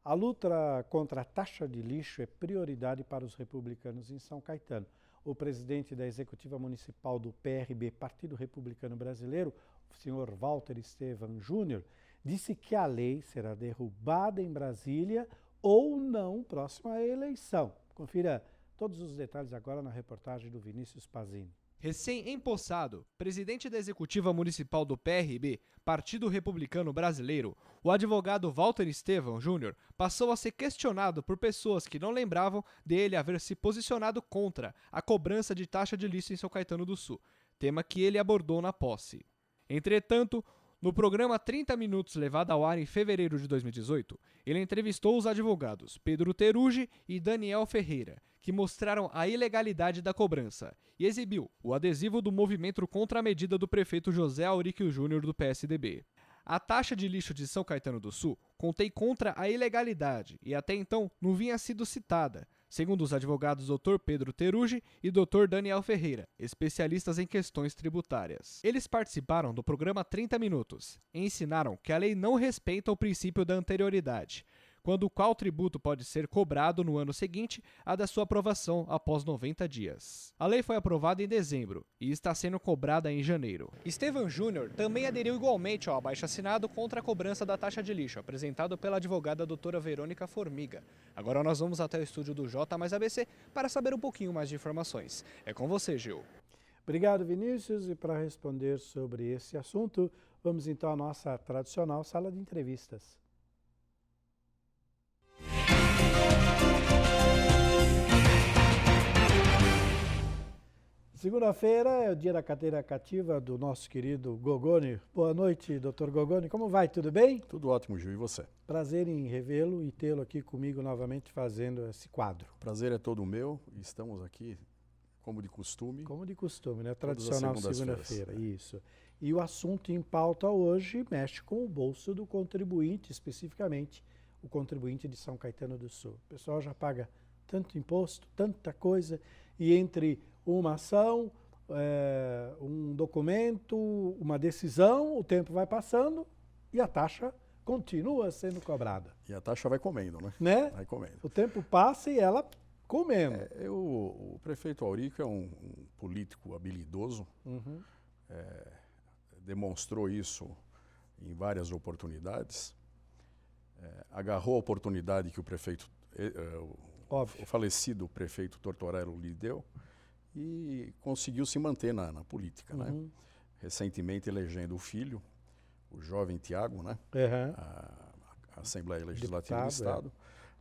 A luta contra a taxa de lixo é prioridade para os republicanos em São Caetano. O presidente da Executiva Municipal do PRB, Partido Republicano Brasileiro, o senhor Walter Estevam Júnior, disse que a lei será derrubada em Brasília ou não próxima à eleição. Confira todos os detalhes agora na reportagem do Vinícius Pazini. Recém-empossado, presidente da Executiva Municipal do PRB, Partido Republicano Brasileiro, o advogado Walter Estevam Júnior passou a ser questionado por pessoas que não lembravam dele haver se posicionado contra a cobrança de taxa de lixo em São Caetano do Sul, tema que ele abordou na posse. Entretanto, no programa 30 Minutos levado ao ar em fevereiro de 2018, ele entrevistou os advogados Pedro Teruggi e Daniel Ferreira, que mostraram a ilegalidade da cobrança, e exibiu o adesivo do movimento contra a medida do prefeito José Auríquio Júnior do PSDB. A taxa de lixo de São Caetano do Sul contém contra a ilegalidade e até então não vinha sido citada, segundo os advogados Dr. Pedro Teruggi e Dr. Daniel Ferreira, especialistas em questões tributárias. Eles participaram do programa 30 Minutos e ensinaram que a lei não respeita o princípio da anterioridade, quando qual tributo pode ser cobrado no ano seguinte à da sua aprovação após 90 dias. A lei foi aprovada em dezembro e está sendo cobrada em janeiro. Estevam Júnior também aderiu igualmente ao abaixo-assinado contra a cobrança da taxa de lixo, apresentado pela advogada doutora Verônica Formiga. Agora nós vamos até o estúdio do J mais ABC para saber um pouquinho mais de informações. É com você, Gil. Obrigado, Vinícius. E para responder sobre esse assunto, vamos então à nossa tradicional sala de entrevistas. Segunda-feira é o dia da cadeira cativa do nosso querido Gogoni. Boa noite, doutor Gogoni. Como vai? Tudo bem? Tudo ótimo, Gil. E você? Prazer em revê-lo e tê-lo aqui comigo novamente fazendo esse quadro. Prazer é todo meu. Estamos aqui, como de costume. Como de costume, né? Tradicional segunda-feira, né? Isso. E o assunto em pauta hoje mexe com o bolso do contribuinte, especificamente o contribuinte de São Caetano do Sul. O pessoal já paga tanto imposto, tanta coisa, e entre uma ação, um documento, uma decisão, o tempo vai passando e a taxa continua sendo cobrada. E a taxa vai comendo, Né? Vai comendo. O tempo passa e ela comendo. O prefeito Auríquio é um político habilidoso, demonstrou isso em várias oportunidades, agarrou a oportunidade que o prefeito, o falecido prefeito Tortorello lhe deu, e conseguiu se manter na política, né? Recentemente elegendo o filho, o jovem Tiago, né? A Assembleia Legislativa do Estado.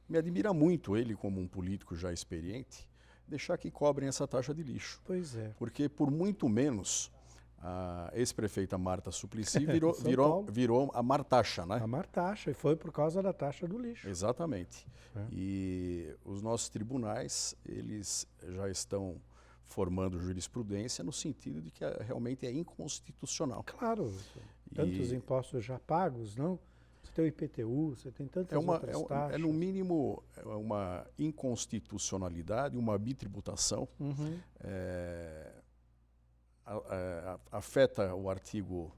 Me admira muito ele, como um político já experiente, deixar que cobrem essa taxa de lixo. Pois é. Porque por muito menos a ex-prefeita Marta Suplicy virou a Martaxa, né? A Martaxa, e foi por causa da taxa do lixo. Exatamente. E os nossos tribunais, eles já estão formando jurisprudência no sentido de que realmente é inconstitucional. Claro, tantos impostos já pagos, não? Você tem o IPTU, você tem tantas outras taxas. No mínimo, uma inconstitucionalidade, uma bitributação. Afeta o artigo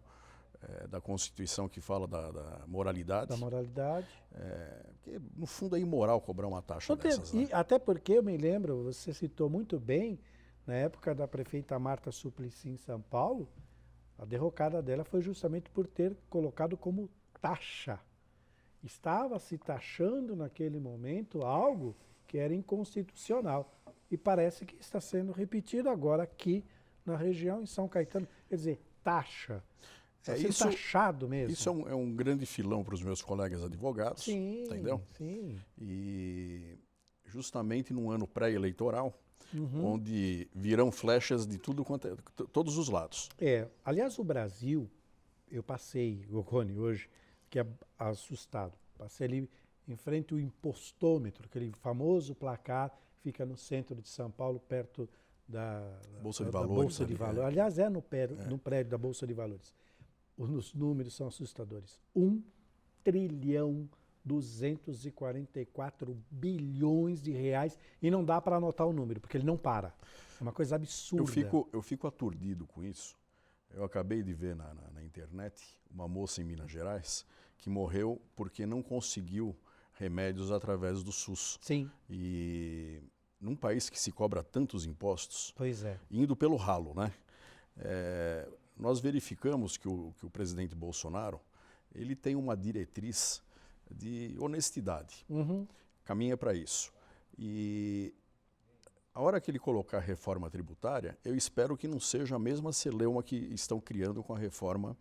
da Constituição que fala da moralidade. Da moralidade. Porque, no fundo, é imoral cobrar uma taxa dessas. Né? Até porque, eu me lembro, você citou muito bem, na época da prefeita Marta Suplicy em São Paulo, a derrocada dela foi justamente por ter colocado como taxa. Estava se taxando naquele momento algo que era inconstitucional. E parece que está sendo repetido agora aqui na região, em São Caetano. Quer dizer, taxa. Está sendo taxado mesmo. Isso é um grande filão para os meus colegas advogados. Sim, entendeu? Sim. E justamente num ano pré-eleitoral, onde virão flechas de tudo todos os lados. Aliás, o Brasil, eu passei, Gogoni, hoje, que é assustado. Passei ali em frente ao impostômetro, aquele famoso placar que fica no centro de São Paulo, perto da Bolsa de Valores. Aliás, no prédio da Bolsa de Valores. Os números são assustadores. 1,244 bilhões de reais, e não dá para anotar o número, porque ele não para. É uma coisa absurda. Eu fico aturdido com isso. Eu acabei de ver na internet uma moça em Minas Gerais que morreu porque não conseguiu remédios através do SUS. Sim. E num país que se cobra tantos impostos, Pois é. indo pelo ralo, né? Nós verificamos que o presidente Bolsonaro, ele tem uma diretriz de honestidade, caminha para isso. E a hora que ele colocar a reforma tributária, eu espero que não seja a mesma celeuma que estão criando com a reforma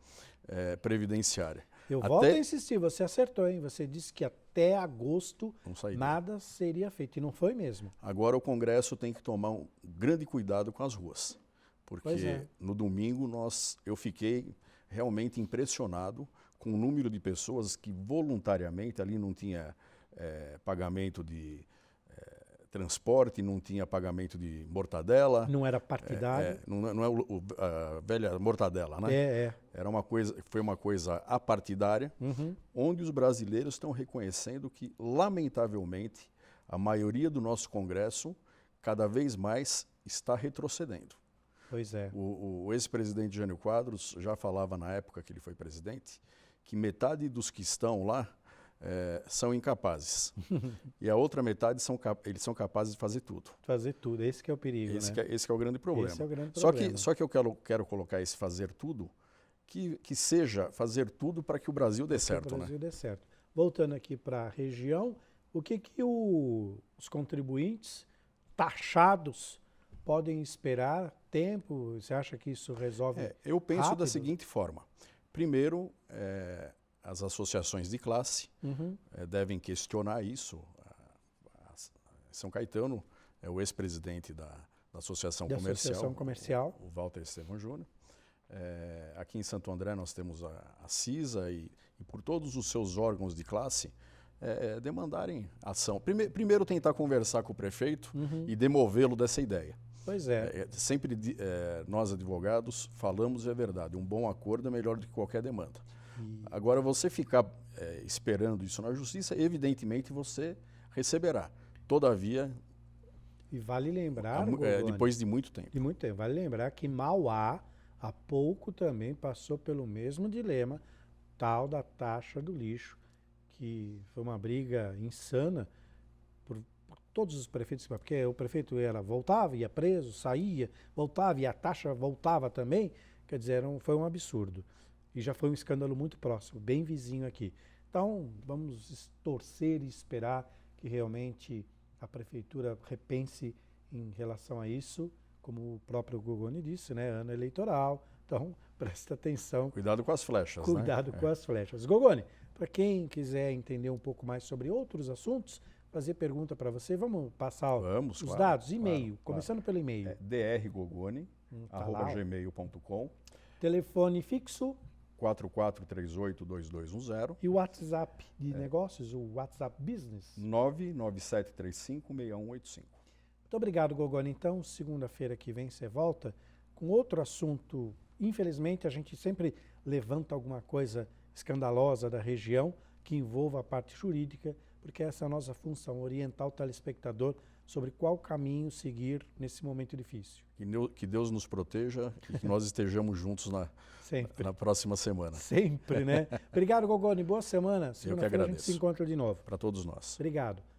previdenciária. Eu volto a insistir, você acertou, hein? Você disse que até agosto nada seria feito, e não foi mesmo. Agora o Congresso tem que tomar um grande cuidado com as ruas, porque no domingo eu fiquei realmente impressionado com o número de pessoas que voluntariamente, ali não tinha pagamento de transporte, não tinha pagamento de mortadela. Não era partidário. Não é a velha mortadela, né? Foi uma coisa apartidária, onde os brasileiros estão reconhecendo que, lamentavelmente, a maioria do nosso Congresso cada vez mais está retrocedendo. Pois é. O ex-presidente Jânio Quadros já falava na época que ele foi presidente que metade dos que estão lá são incapazes. E a outra metade eles são capazes de fazer tudo. Fazer tudo, esse que é o perigo, esse que é o grande problema. Esse é o grande problema. Só que eu quero colocar esse fazer tudo, que seja fazer tudo para que o Brasil dê certo. O Brasil dê certo. Voltando aqui para a região, o que os contribuintes taxados podem esperar? Tempo? Você acha que isso resolve Eu penso rápido? Da seguinte forma. Primeiro, as associações de classe devem questionar isso. São Caetano é o ex-presidente da Associação Comercial, o Walter Estevam Júnior. Aqui em Santo André nós temos a CISA e por todos os seus órgãos de classe demandarem ação. Primeiro tentar conversar com o prefeito e demovê-lo dessa ideia. Pois é. Sempre nós advogados falamos e é verdade, um bom acordo é melhor do que qualquer demanda. Agora, você ficar esperando isso na justiça, evidentemente você receberá. Todavia... E vale lembrar, depois de muito tempo. Vale lembrar que Mauá, há pouco também passou pelo mesmo dilema, tal da taxa do lixo, que foi uma briga insana por todos os prefeitos, porque o prefeito voltava, ia preso, saía, voltava, e a taxa voltava também, quer dizer, foi um absurdo. E já foi um escândalo muito próximo, bem vizinho aqui. Então, vamos torcer e esperar que realmente a prefeitura repense em relação a isso, como o próprio Gogoni disse, né? Ano eleitoral, então presta atenção. Cuidado com as flechas, Cuidado com as flechas. Gogoni, para quem quiser entender um pouco mais sobre outros assuntos, fazer pergunta para você, vamos passar os dados, e-mail, começando pelo e-mail. drgogoni@gmail.com. Telefone fixo 4438-2210. E o WhatsApp de negócios, o WhatsApp Business? 99735-6185. Muito obrigado, Gogoni. Então, segunda-feira que vem você volta com outro assunto. Infelizmente, a gente sempre levanta alguma coisa escandalosa da região que envolva a parte jurídica, porque essa é a nossa função, orientar o telespectador sobre qual caminho seguir nesse momento difícil. Que Deus nos proteja e que nós estejamos juntos na próxima semana. Sempre, né? Obrigado, Gogoni. Boa semana. Eu que agradeço. A gente se encontra de novo. Para todos nós. Obrigado.